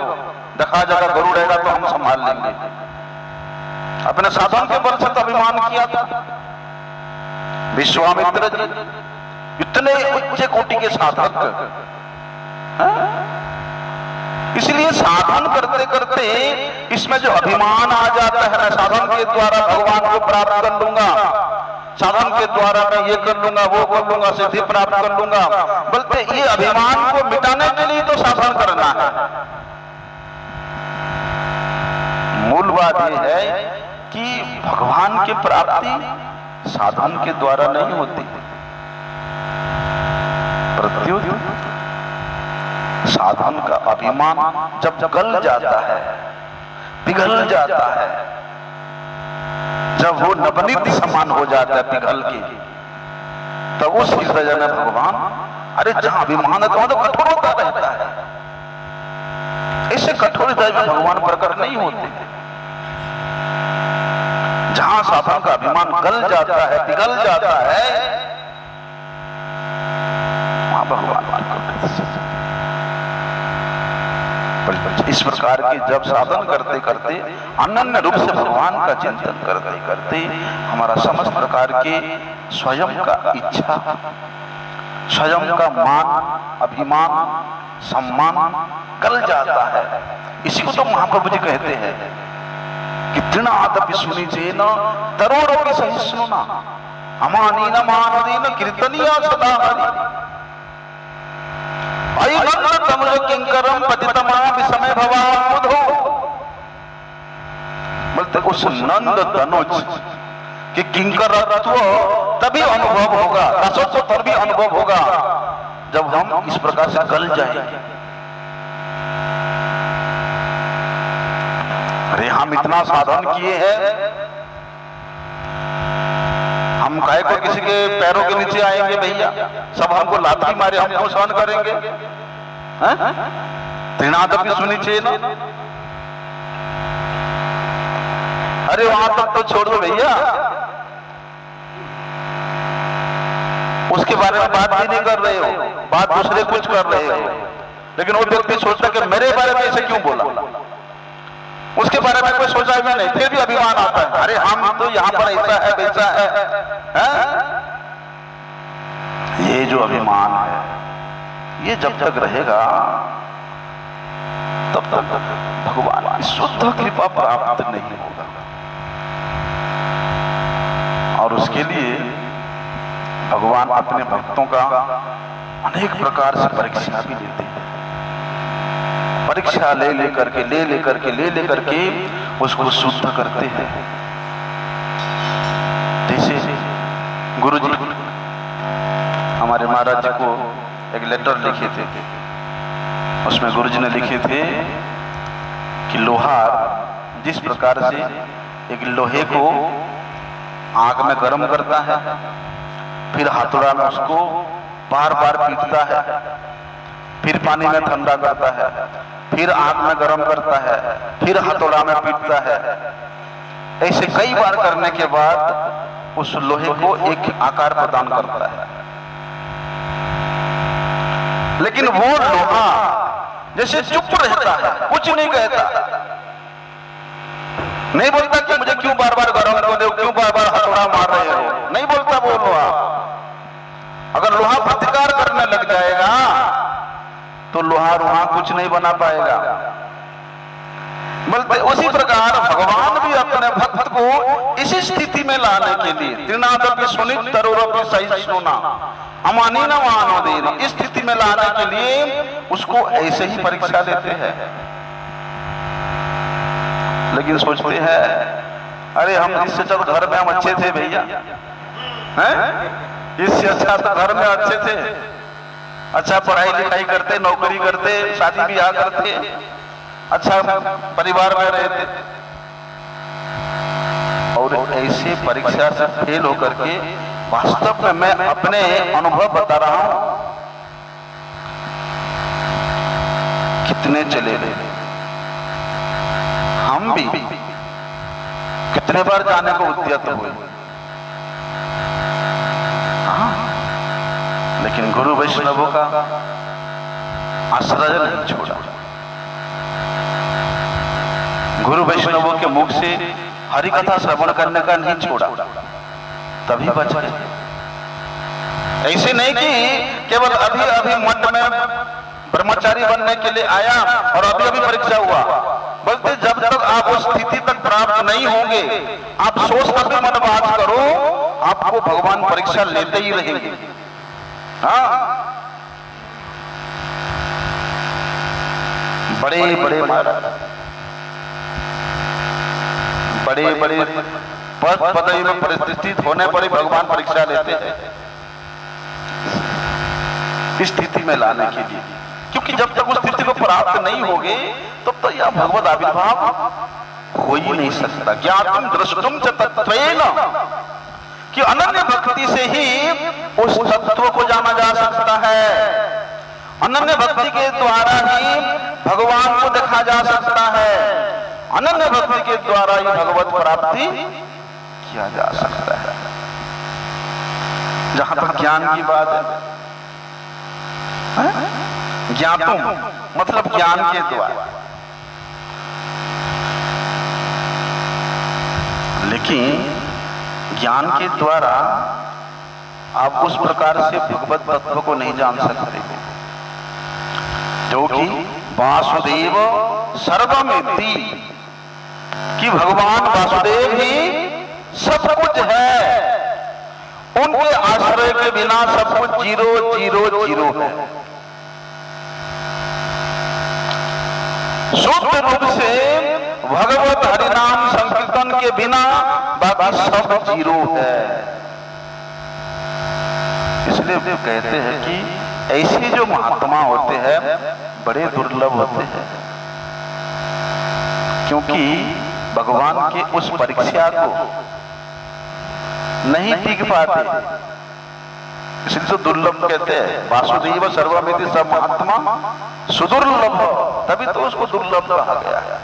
देखा जगह गुरु रहेगा तो हम संभाल लेंगे। अपने साधन के बल से तो अभिमान किया था। विश्वामित्र जी इतने उच्च कोटि के साधक, इसलिए साधन करते करते इसमें जो अभिमान आ जाता है ना, साधन के द्वारा भगवान को प्राप्त कर लूंगा, साधन के द्वारा मैं ये कर लूंगा, वो कर लूंगा, सिद्धि प्राप्त कर लूंगा, बल्कि ये अभिमान को मिटाने के लिए तो साधन करना है। मूल बात यह है कि भगवान की प्राप्ति साधन के द्वारा नहीं होती, प्रत्युत साधन का अभिमान जब गल जाता है, पिघल जाता है, जब वो नवनीत समान हो जाता है पिघल के, तो उस हृदय में भगवान, अरे जहां अभिमान है तो कठोरता रहता है, इससे कठोर हृदय में भगवान प्रकट नहीं होते। जहां साधन का अभिमान गल जाता है, पिघल जाता है, वहां भगवान इस प्रकार के जब साधन करते करते अनन्य रूप से भगवान का चिंतन करते करते हमारा समस्त प्रकार के स्वयं का इच्छा, स्वयं का मान, अभिमान, सम्मान गल जाता है। इसी को तो महाप्रभु जी कहते हैं कि तृणादपि सुनिचेन तरोरपि सहिष्णुना अमानीन मानदीन कीर्तनीया सदा हरि किंकरम पतितमा विषमे भवामुधो। बोलते उस नंद तनुज कि किंकरत्व तभी अनुभव होगा, रसोत्व तभी अनुभव होगा जब हम इस प्रकार से गल जाएंगे। अरे हम इतना साधन किए हैं, हम काहे को किसी के पैरों के नीचे आएंगे भैया, सब हमको लाठी मारे हम क्यों सहन करेंगे? तृणादपि सुनिचेन, अरे वहां तक तो छोड़ दो भैया, उसके बारे में बात भी नहीं कर रहे हो, बात दूसरे कुछ कर रहे हो, लेकिन वो व्यक्ति सोचता कि मेरे बारे में ऐसे क्यों बोला, उसके बारे में कोई सोचा भी नहीं, फिर भी अभिमान आता है, अरे हम तो यहां पर ऐसा है वैसा है। ये जो अभिमान है ये जब तक रहेगा तब तक भगवान की शुद्ध कृपा प्राप्त नहीं होगा। और उसके लिए भगवान अपने भक्तों का अनेक प्रकार से परीक्षा भी लेते हैं, परीक्षा ले लेकर के उसको शुद्ध करते हैं। जैसे गुरु जी हमारे महाराज जी को एक लेटर लिखे थे, उसमें गुरु जी ने लिखे थे कि लोहार जिस प्रकार से एक लोहे को आग में गर्म करता है, फिर हथौड़ा में उसको बार बार पीटता है, फिर पानी में ठंडा करता है, फिर आग में गर्म करता है, फिर हथौड़ा में पीटता है, ऐसे कई बार करने के बाद उस लोहे को एक आकार प्रदान करता है। लेकिन वो लोहा जैसे चुप रहता है, कुछ नहीं कहता, नहीं बोलता कि मुझे क्यों बार बार गरम कर रहे हो, क्यों बार बार हथौड़ा मार रहे हो, नहीं बोलता वो लोहा। अगर लोहा प्रतिकार करने लग जाएगा तो लोहा वहां कुछ नहीं बना पाएगा। बोलते उसी प्रकार भगवान भी अपने भक्त को इसी स्थिति में लाने के लिए तृणादपि सुनित तरोरपि सहिष्णुना अमानीन मानदीन, इस स्थिति में लाने के लिए उसको ऐसे ही परीक्षा देते हैं। लेकिन सोचते हैं अरे हम इससे चल घर में हम अच्छे थे भैया, हैं इससे अच्छा तो घर में अच्छे थे, अच्छा पढ़ाई लिखाई करते, नौकरी करते, शादी ब्याह करते, अच्छा परिवार में रहते। और ऐसे परीक्षा से फेल होकर के वास्तव में मैं अपने अनुभव बता रहा हूं, कितने चले गए, हम भी कितने बार जाने को उद्यत हुए, लेकिन गुरु वैष्णवों का आश्रय नहीं छोड़ा। गुरु वैष्णवों के मुख से हरि कथा श्रवण करने का नहीं छोड़ा, तभी बच गए। ऐसे नहीं कि केवल अभी अभी मन में ब्रह्मचारी बनने के लिए आया और अभी अभी परीक्षा हुआ। बोलते जब तक आप उस स्थिति तक प्राप्त नहीं होंगे, आप सोच कर मत बात करो, आपको भगवान परीक्षा लेते ही रहेंगे। हाँ, बड़े बड़े महाराज, बड़े बड़े पद पदवी में प्रतिष्ठित होने पर ही भगवान परीक्षा लेते हैं इस स्थिति में लाने के लिए, क्योंकि जब तक उस स्थिति को प्राप्त नहीं होगे तब तो यह भगवत आविर्भाव हो ही नहीं सकता। ज्ञातुम दृष्टुम च तत्त्वेन, कि अनन्य भक्ति से ही उस तत्व को जाना जा सकता है। अनन्य भक्ति के द्वारा ही भगवान को देखा जा सकता है। अनन्य भक्ति के द्वारा ही भगवत प्राप्ति किया जा सकता है। जहां तक ज्ञान की बात है, ज्ञातुम मतलब ज्ञान के द्वारा, लेकिन ज्ञान के द्वारा आप उस प्रकार से भगवत तत्व को नहीं जान सकते, क्योंकि वासुदेव सर्वमिति, कि भगवान वासुदेव ही सब कुछ है। उनके आश्रय के बिना सब कुछ जीरो जीरो जीरो है। शुद्ध रूप से भगवत हरिनाम संकीर्तन के बिना बाकी सब जीरो है। इसलिए वे कहते हैं कि ऐसे जो महात्मा होते हैं बड़े दुर्लभ होते हैं, क्योंकि भगवान के उस परीक्षा को नहीं टिक पाते, इसलिए तो दुर्लभ कहते हैं। वासुदेव सर्वमिति सब महात्मा सुदुर्लभ, तभी तो उसको दुर्लभ कहा गया है।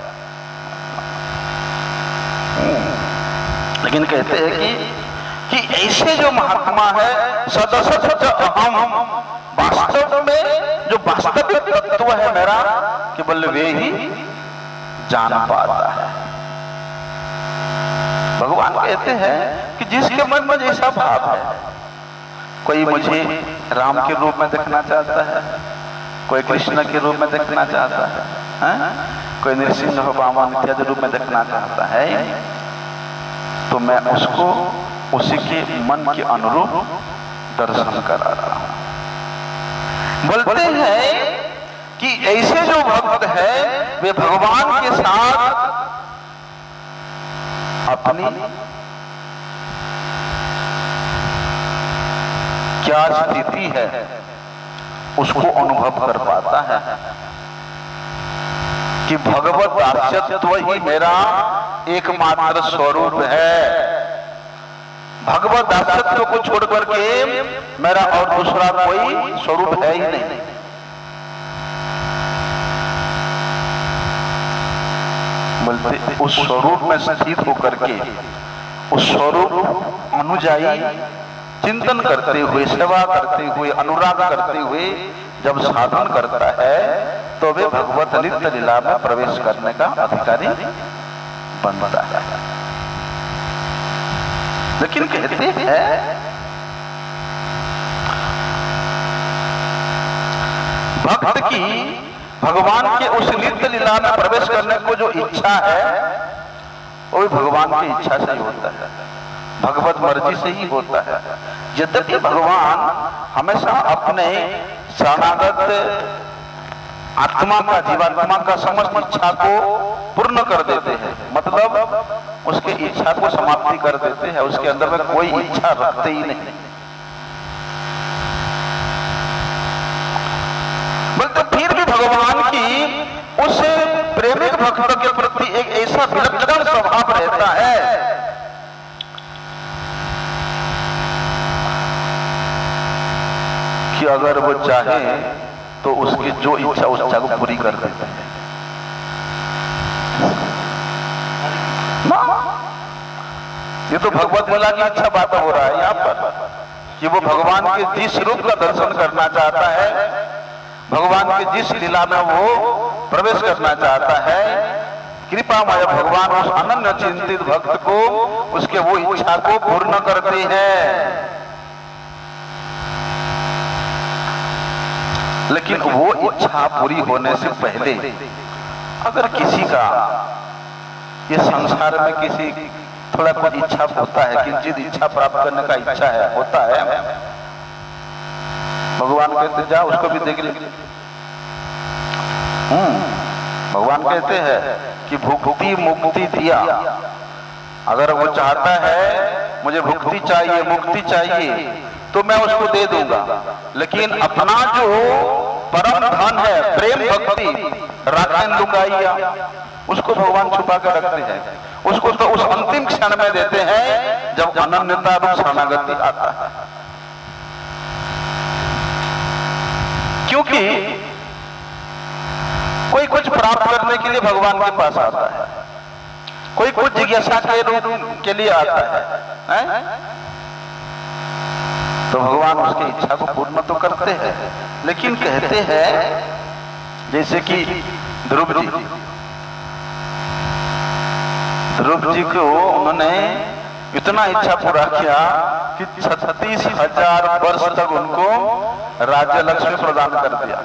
लेकिन कहते हैं कि ऐसे जो महात्मा है सदसत अहम, वास्तव में जो वास्तविक तत्व है मेरा, केवल वे ही जान पाता है। भगवान कहते हैं कि जिसके मन में जैसा भाव है, कोई मुझे राम के रूप में देखना चाहता है, कोई कृष्ण के रूप में देखना चाहता है, कोई नृसिंह वामन इत्यादि रूप में देखना चाहता है, तो मैं उसको उसी के मन के अनुरूप दर्शन कराता हूं। बोलते हैं कि ऐसे जो भक्त है वे भगवान के साथ अपनी क्या स्थिति है उसको अनुभव कर पाता है, कि भगवत दास्यत्व ही मेरा एकमात्र स्वरूप है। भगवत दास्यत्व को छोड़ करके मेरा और दूसरा कोई स्वरूप है ही नहीं। बोलते उस स्वरूप में स्थित होकर के उस स्वरूप अनुजाई चिंतन करते हुए, सेवा करते हुए, अनुराग करते हुए जब साधन करता है तो वे भगवत नित्य लीला में प्रवेश करने का अधिकारी बनता है। लेकिन कहते हैं भक्त की भगवान के उस नित्य लीला में प्रवेश करने को जो इच्छा है वो भगवान की इच्छा से ही होता है, भगवत मर्जी से ही होता है। यद्यपि भगवान हमेशा अपने शरणागत आत्मा का, जीवात्मा का समस्त इच्छा को पूर्ण कर देते हैं, मतलब उसके इच्छा को समाप्ति कर देते हैं, उसके अंदर में कोई इच्छा रखते ही नहीं। बल्कि फिर भी भगवान की उस प्रेमिक भक्त के प्रति एक ऐसा विलक्षण स्वभाव रहता है कि अगर वो चाहे तो उसकी जो इच्छा उस इच्छा को पूरी कर देते हैं। ये तो भगवत लीला की इच्छा बात हो रहा है यहाँ पर, कि वो भगवान के जिस रूप का दर्शन करना चाहता है, भगवान के जिस लीला में वो प्रवेश करना चाहता है, कृपामय भगवान उस अनन्य चिंतित भक्त को उसके वो इच्छा को पूर्ण करते हैं। लेकिन वो इच्छा पूरी होने से पहले अगर किसी का ये संसार में किसी थोड़ा कुछ इच्छा होता है, किंचित इच्छा प्राप्त करने का इच्छा है, होता है, भगवान कहते जा उसको भी देख ले। भगवान कहते हैं कि भुक्ति मुक्ति दिया, अगर वो चाहता है मुझे भुक्ति चाहिए मुक्ति चाहिए तो मैं उसको दे दूंगा, लेकिन अपना जो परम धन है प्रेम भक्ति राखें लुकाइया, उसको भगवान छुपा कर रखते हैं। उसको तो उस अंतिम क्षण में देते हैं जब अनन्यता रूप शरणागति आता है। क्योंकि कोई कुछ प्राप्त करने के लिए भगवान के पास आता है, कोई कुछ जिज्ञासा के रूप के लिए आता है? तो भगवान उसकी इच्छा को पूर्ण तो करते हैं, लेकिन कहते हैं जैसे कि ध्रुव जी को उन्होंने इतना इच्छा पूरा किया कि 36,000 वर्ष तक उनको राज्य लक्ष्मी प्रदान कर दिया।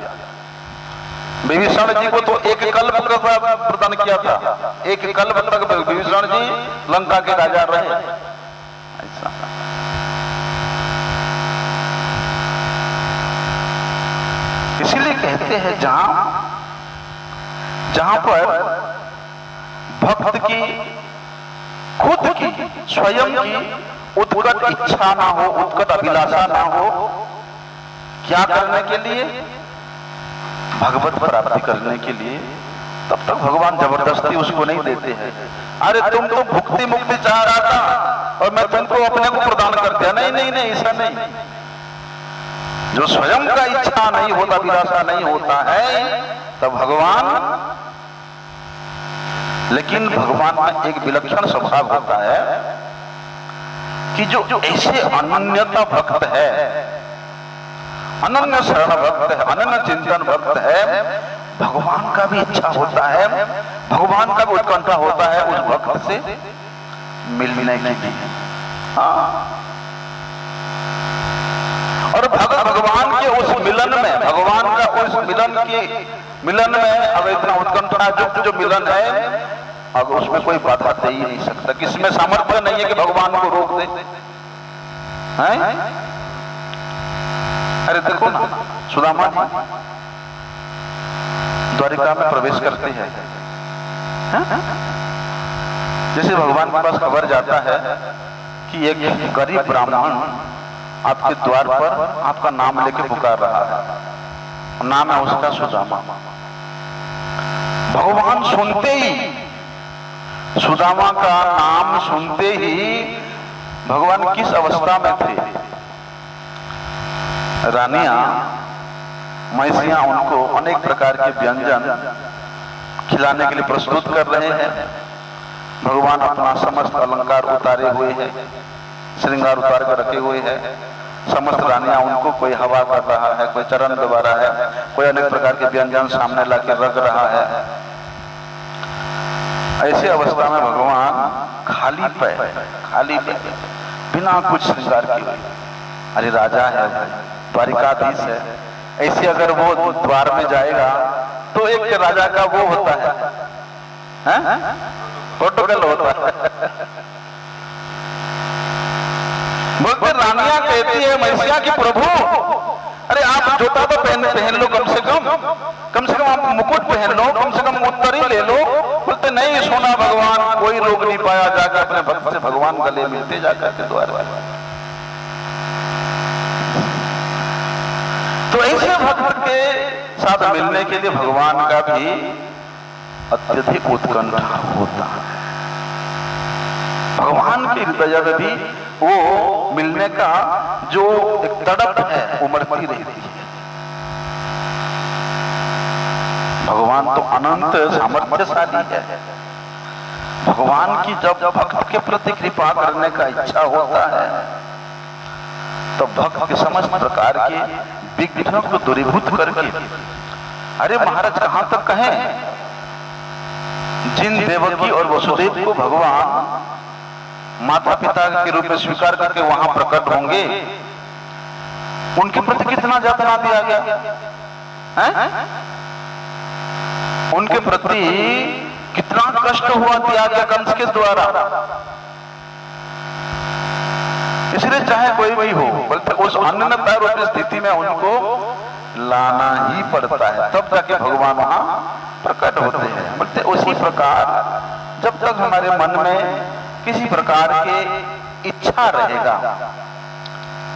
विभीषण जी को तो एक कल्प प्रदान किया था, एक कल्प तक विभीषण जी लंका के राजा रहे। ऐसा इसीलिए कहते हैं जहां पर भक्त की खुद की स्वयं की उत्कट इच्छा ना हो, उत्कट अभिलाषा ना हो, क्या करने के लिए? भगवत प्राप्ति करने के लिए, तब तक भगवान जबरदस्ती उसको नहीं देते हैं। अरे तुम तो भुक्ति मुक्ति चाह रहा था और मैं तुमको अपने को प्रदान कर दिया। नहीं नहीं नहीं, ऐसा नहीं। जो स्वयं का इच्छा नहीं होता, अभिलाषा नहीं होता है, तब भगवान, लेकिन भगवान में एक विलक्षण स्वभाव होता है कि जो ऐसे अनन्यता भक्त है, अनन्य शरण भक्त है, अनन्य चिंतन भक्त है, भगवान का भी इच्छा होता है, भगवान का भी उत्कंठा होता है उस भक्त से मिलने के लिए। हाँ, और भगवान के उस मिलन में, भगवान का उस मिलन में अब इतना उत्कंठा जो मिलन है, अब उसमें कोई बाधा दे ही नहीं सकता। किसमें सामर्थ्य नहीं है कि भगवान को रोक दे? हैं? अरे देखो ना, सुदामा जी द्वारिका में प्रवेश करते हैं, जैसे भगवान के पास खबर जाता है कि एक गरीब ब्राह्मण आपके द्वार पर आपका नाम लेके पुकार रहा है, नाम है उसका सुदामा। भगवान सुनते ही, सुदामा का नाम सुनते ही भगवान किस अवस्था में थे? रानियां, मैसियां उनको अनेक प्रकार के व्यंजन खिलाने के लिए प्रस्तुत कर रहे हैं। भगवान अपना समस्त अलंकार उतारे हुए हैं, श्रृंगार उतार कर रखे हुए हैं। समस्त रानियां उनको, कोई हवा कर रहा है, कोई चरण दबा रहा है, कोई अनेक प्रकार के व्यंजन सामने लाके रख रहा है। ऐसी अवस्था में भगवान खाली पे बिना कुछ श्रृंगार किए, अरे राजा है, द्वारिकाधीश है, ऐसे अगर वो द्वार में जाएगा तो एक राजा का वो होता है, प्रोटोकॉल होता है। बोलते रानियां कहती है मैसिया की प्रभु, अरे आप जूता तो पहन लो, कम से कम आप मुकुट पहन लो, कम से कम उत्तरी ले लो। बोलते नहीं, सोना भगवान कोई रोक नहीं पाया, जाकर अपने भक्त से भगवान गले मिलते जाकर के द्वार पर। तो ऐसे भक्त के साथ मिलने के लिए भगवान का भी अत्यधिक उत्कंठा होता है। भगवान के हृदय में भी वो मिलने का जो एक तड़प है उमड़ती रहती है। भगवान तो अनंत सामर्थ्यशाली है। भगवान की जब भक्त के प्रति कृपा करने का इच्छा होता है तो भक्त के समस्त प्रकार के विघ्नों को दूरीभूत करके, अरे महाराज कहां तक कहें, जिन देवकी और वसुदेव को भगवान माता पिता के रूप में स्वीकार करके वहां प्रकट होंगे, उनके प्रति कितना यातना दिया गया। हैं? उनके प्रति कितना कष्ट हुआ त्याग कंस के द्वारा। इसलिए चाहे कोई भी हो, बल्कि उस अन्नता रूपी स्थिति में उनको लाना ही पड़ता है, तब जाके भगवान वहां प्रकट होते हैं। बल्कि उसी प्रकार जब तक हमारे मन में किसी प्रकार के इच्छा रहेगा,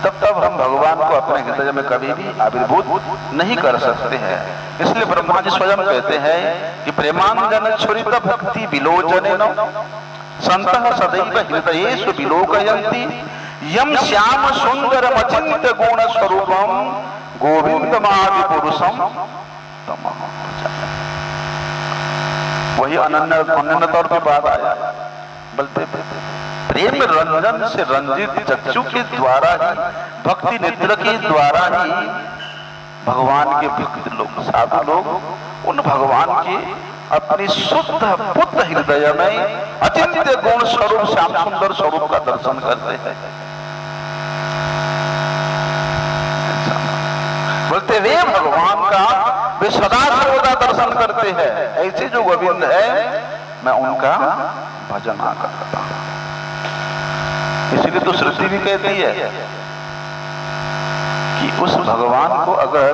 तब तक हम भगवान को अपने हृदय में कभी भी आविर्भूत नहीं कर सकते हैं। इसलिए ब्रह्मा जी स्वयं कहते हैं कि प्रेमांजन छुरित भक्ति विलोचनेन संतः सदैव हृदयेषु विलोकयन्ति यम श्याम सुंदर अचिंत्य गुण स्वरूपम गोविंदमादि पुरुषम तमः। वही अनन्य तौर पे बात आया, बलते प्रेम रंजन से रंजित चक्षु के द्वारा ही, भक्ति नेत्र के द्वारा ही भगवान के भक्त लोग, साधु लोग उन भगवान के अपनी शुद्ध बुद्ध हृदय में अचिंत्य गुण स्वरूप श्याम सुंदर स्वरूप का दर्शन करते हैं। बोलते वे भगवान का वे सदा सर्वदा दर्शन करते हैं। ऐसे जो गोविंद है, मैं उनका भजन करता हूं। इसलिए तो श्रुति भी कहती है कि उस भगवान को अगर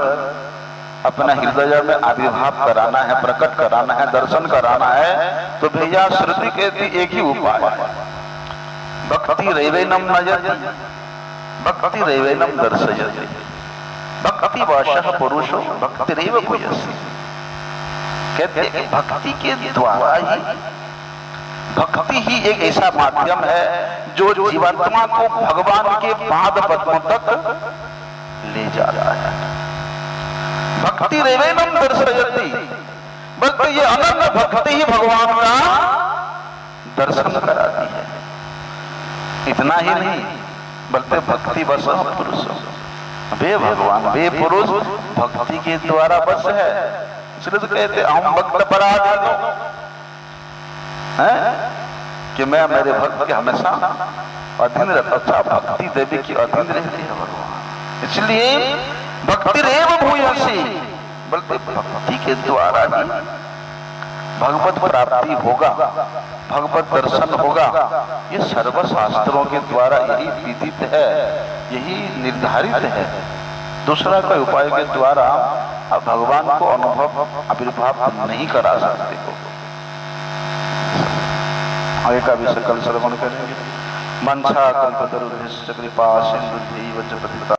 अपना हृदय में आविर्भाव कराना है, प्रकट कराना है, दर्शन कराना है, तो भैया श्रुति कहती एक ही उपाय है, भक्ति रैवैनम नयति भक्ति रैवैनम दर्शयति भक्ति वाशः पुरुषो भक्ति रैव भूयसी। कहते हैं कि भक्ति के द्वारा ही, भक्ति ही एक ऐसा माध्यम है जो जीवात्मा को भगवान के पाद पद्म तक ले जा रहा है। भक्ति रैवैनम दर्शयति, बल्कि ये अनन्य भक्ति ही भगवान का दर्शन कराती है। इतना ही नहीं, बल्कि भक्ति बस पुरुष, वे भगवान वे पुरुष भक्ति के द्वारा बस है। इसलिए तो कहते हम भक्त पराधीनो है कि मैं मेरे भक्त के हमेशा अधीन रहता। अच्छा, भक्ति देवी की अधीन रहती है भगवान। इसलिए भक्ति रेव भूयसी, बल्कि भक्ति के द्वारा ही भगवत प्राप्ति होगा, भगवत दर्शन होगा। ये सर्व शास्त्रों के द्वारा यही विदित है, यही निर्धारित है। दूसरा कोई उपाय के द्वारा आप भगवान को अनुभव आविर्भाव नहीं करा सकते हो। आगे का विषय कल श्रवण करेंगे। मंसा कल्पतरुभ्यश्च कृपा सिंधुभ्यैव च पतितानां